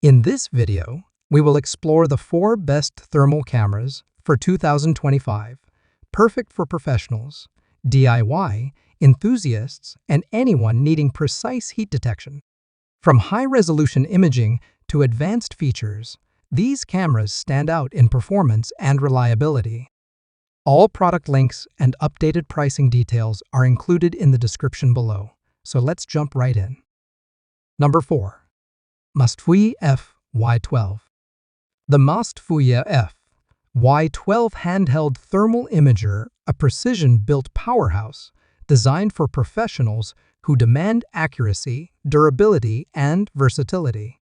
In this video, we will explore the 4 best thermal cameras for 2025, perfect for professionals, DIY, enthusiasts, and anyone needing precise heat detection. From high-resolution imaging to advanced features, these cameras stand out in performance and reliability. All product links and updated pricing details are included in the description below, so let's jump right in. Number 4. Mastfuyi FY12. The Mastfuyi FY12 handheld thermal imager, a precision-built powerhouse designed for professionals who demand accuracy, durability, and versatility.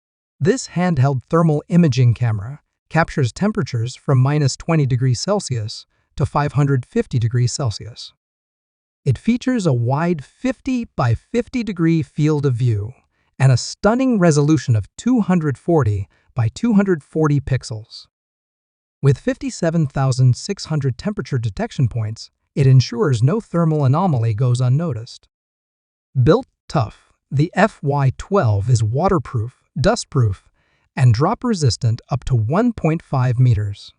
This handheld thermal imaging camera captures temperatures from -20 degrees Celsius to 550 degrees Celsius. It features a wide 50 by 50 degree field of view and a stunning resolution of 240 by 240 pixels. With 57,600 temperature detection points, it ensures no thermal anomaly goes unnoticed. Built tough, the FY12 is waterproof, dustproof, and drop-resistant up to 1.5 meters.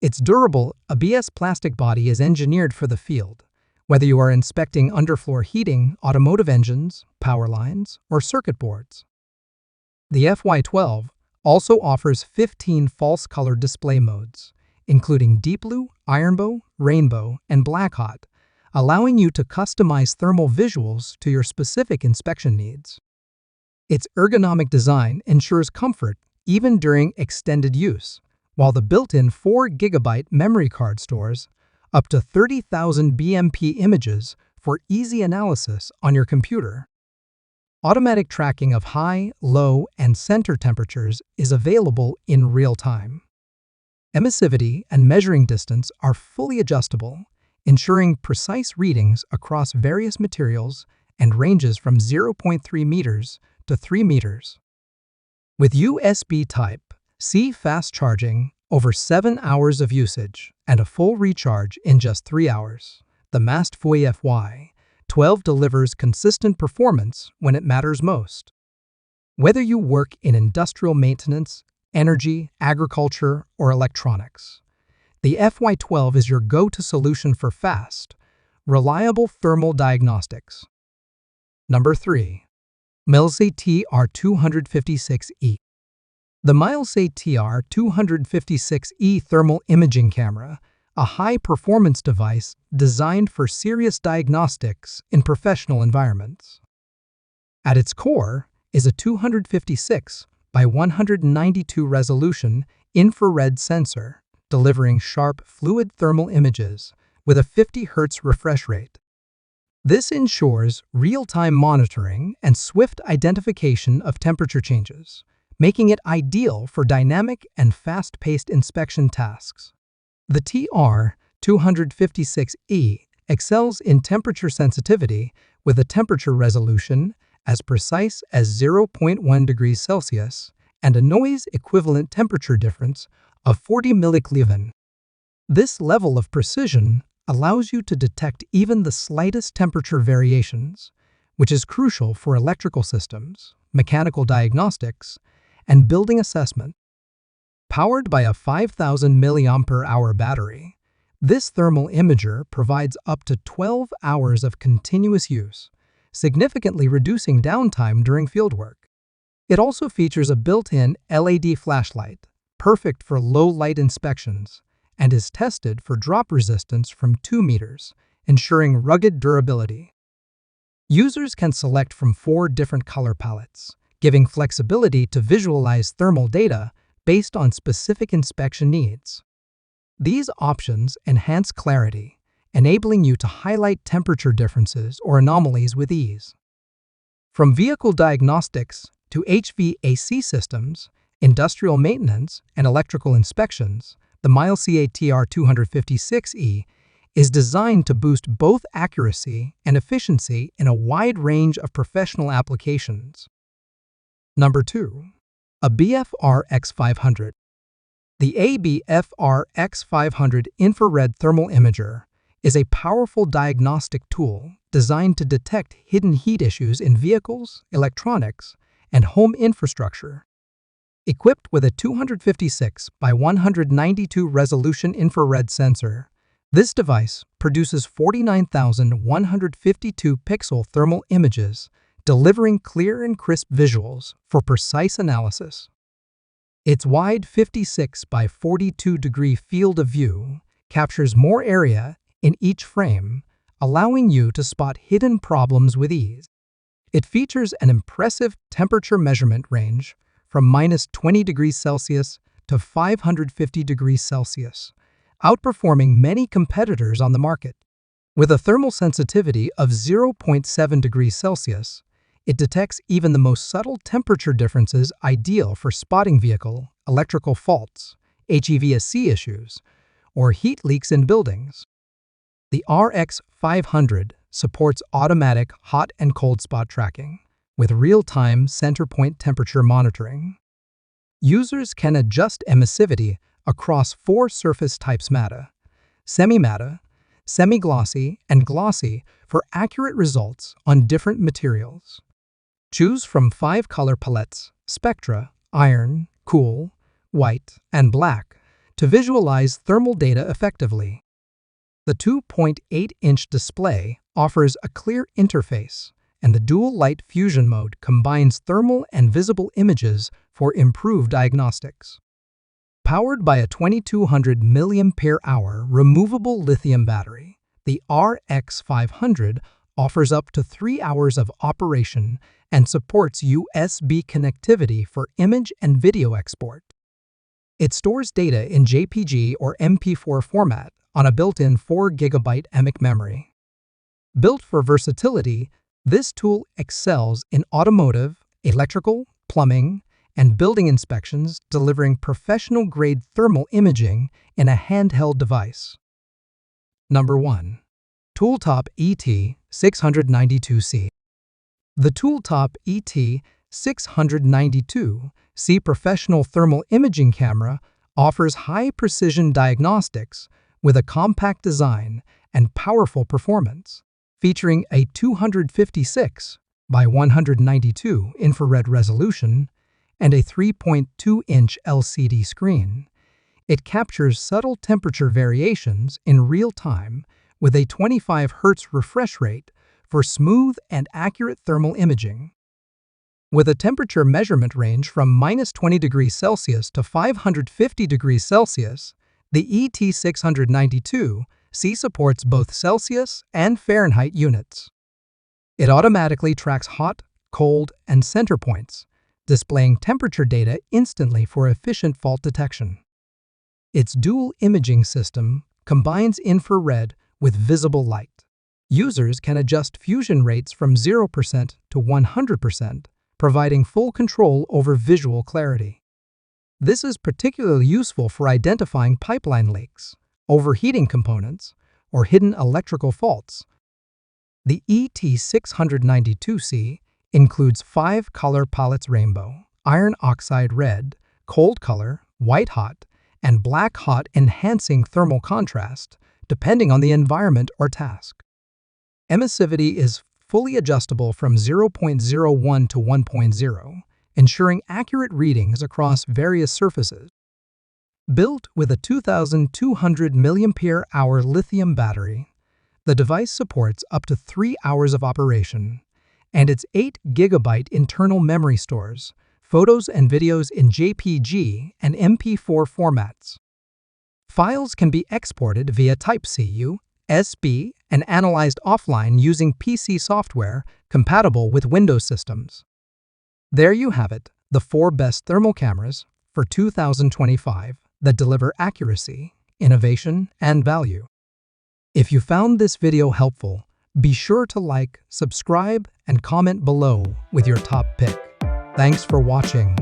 Its durable ABS plastic body is engineered for the field, whether you are inspecting underfloor heating, automotive engines, power lines, or circuit boards. The FY12 also offers 15 false color display modes, including deep blue, ironbow, rainbow, and black hot, allowing you to customize thermal visuals to your specific inspection needs. Its ergonomic design ensures comfort even during extended use, while the built-in 4 GB memory card stores up to 30,000 BMP images for easy analysis on your computer. Automatic tracking of high, low, and center temperatures is available in real time. Emissivity and measuring distance are fully adjustable, ensuring precise readings across various materials and ranges from 0.3 meters to 3 meters. With USB Type-C fast charging, over 7 hours of usage, and a full recharge in just 3 hours, the Mastfuyi FY12 delivers consistent performance when it matters most. Whether you work in industrial maintenance, energy, agriculture, or electronics, the FY12 is your go-to solution for fast, reliable thermal diagnostics. Number 3. MiLESEEY TR256E. The MiLESEEY TR256E thermal imaging camera, a high-performance device designed for serious diagnostics in professional environments. At its core is a 256 by 192 resolution infrared sensor, delivering sharp fluid thermal images with a 50 Hz refresh rate. This ensures real-time monitoring and swift identification of temperature changes, making it ideal for dynamic and fast-paced inspection tasks. The TR256E excels in temperature sensitivity with a temperature resolution as precise as 0.1 degrees Celsius and a noise-equivalent temperature difference of 40 millikelvin. This level of precision allows you to detect even the slightest temperature variations, which is crucial for electrical systems, mechanical diagnostics, and building assessment. Powered by a 5,000 mAh battery, this thermal imager provides up to 12 hours of continuous use, significantly reducing downtime during fieldwork. It also features a built-in LED flashlight, perfect for low-light inspections, and is tested for drop resistance from 2 meters, ensuring rugged durability. Users can select from 4 different color palettes, giving flexibility to visualize thermal data based on specific inspection needs. These options enhance clarity, enabling you to highlight temperature differences or anomalies with ease. From vehicle diagnostics to HVAC systems, industrial maintenance, and electrical inspections, the MiLESEEY TR256E is designed to boost both accuracy and efficiency in a wide range of professional applications. Number 2. ABFR-X500. The ABFR-X500 infrared thermal imager is a powerful diagnostic tool designed to detect hidden heat issues in vehicles, electronics, and home infrastructure. Equipped with a 256 by 192 resolution infrared sensor, this device produces 49,152 pixel thermal images, delivering clear and crisp visuals for precise analysis. Its wide 56 by 42 degree field of view captures more area in each frame, allowing you to spot hidden problems with ease. It features an impressive temperature measurement range from -20 degrees Celsius to 550 degrees Celsius, outperforming many competitors on the market. With a thermal sensitivity of 0.7 degrees Celsius, it detects even the most subtle temperature differences, ideal for spotting vehicle, electrical faults, HVAC issues, or heat leaks in buildings. The RX500 supports automatic hot and cold spot tracking with real-time center point temperature monitoring. Users can adjust emissivity across 4 surface types: matte, semi-matte, semi-glossy, and glossy for accurate results on different materials. Choose from 5 color palettes: spectra, iron, cool, white, and black to visualize thermal data effectively. The 2.8-inch display offers a clear interface, and the dual light fusion mode combines thermal and visible images for improved diagnostics. Powered by a 2200 mAh removable lithium battery, the RX500 offers up to 3 hours of operation and supports USB connectivity for image and video export. It stores data in JPG or MP4 format on a built-in 4 GB EMIC memory. Built for versatility, this tool excels in automotive, electrical, plumbing, and building inspections, delivering professional-grade thermal imaging in a handheld device. Number 1. TOOLTOP ET692C. The TOOLTOP ET692C Professional Thermal Imaging Camera offers high-precision diagnostics with a compact design and powerful performance. Featuring a 256 by 192 infrared resolution and a 3.2-inch LCD screen, it captures subtle temperature variations in real time with a 25 Hz refresh rate for smooth and accurate thermal imaging. With a temperature measurement range from -20 degrees Celsius to 550 degrees Celsius, the ET692C supports both Celsius and Fahrenheit units. It automatically tracks hot, cold, and center points, displaying temperature data instantly for efficient fault detection. Its dual imaging system combines infrared with visible light. Users can adjust fusion rates from 0% to 100%, providing full control over visual clarity. This is particularly useful for identifying pipeline leaks, overheating components, or hidden electrical faults. The ET692C includes 5 color palettes: rainbow, iron oxide red, cold color, white hot, and black hot, enhancing thermal contrast depending on the environment or task. Emissivity is fully adjustable from 0.01 to 1.0, ensuring accurate readings across various surfaces. Built with a 2,200 mAh lithium battery, the device supports up to 3 hours of operation, and its 8 GB internal memory stores photos and videos in JPG and MP4 formats. Files can be exported via Type-C, USB, and analyzed offline using PC software compatible with Windows systems. There you have it, the 4 best thermal cameras for 2025 that deliver accuracy, innovation, and value. If you found this video helpful, be sure to like, subscribe, and comment below with your top pick. Thanks for watching.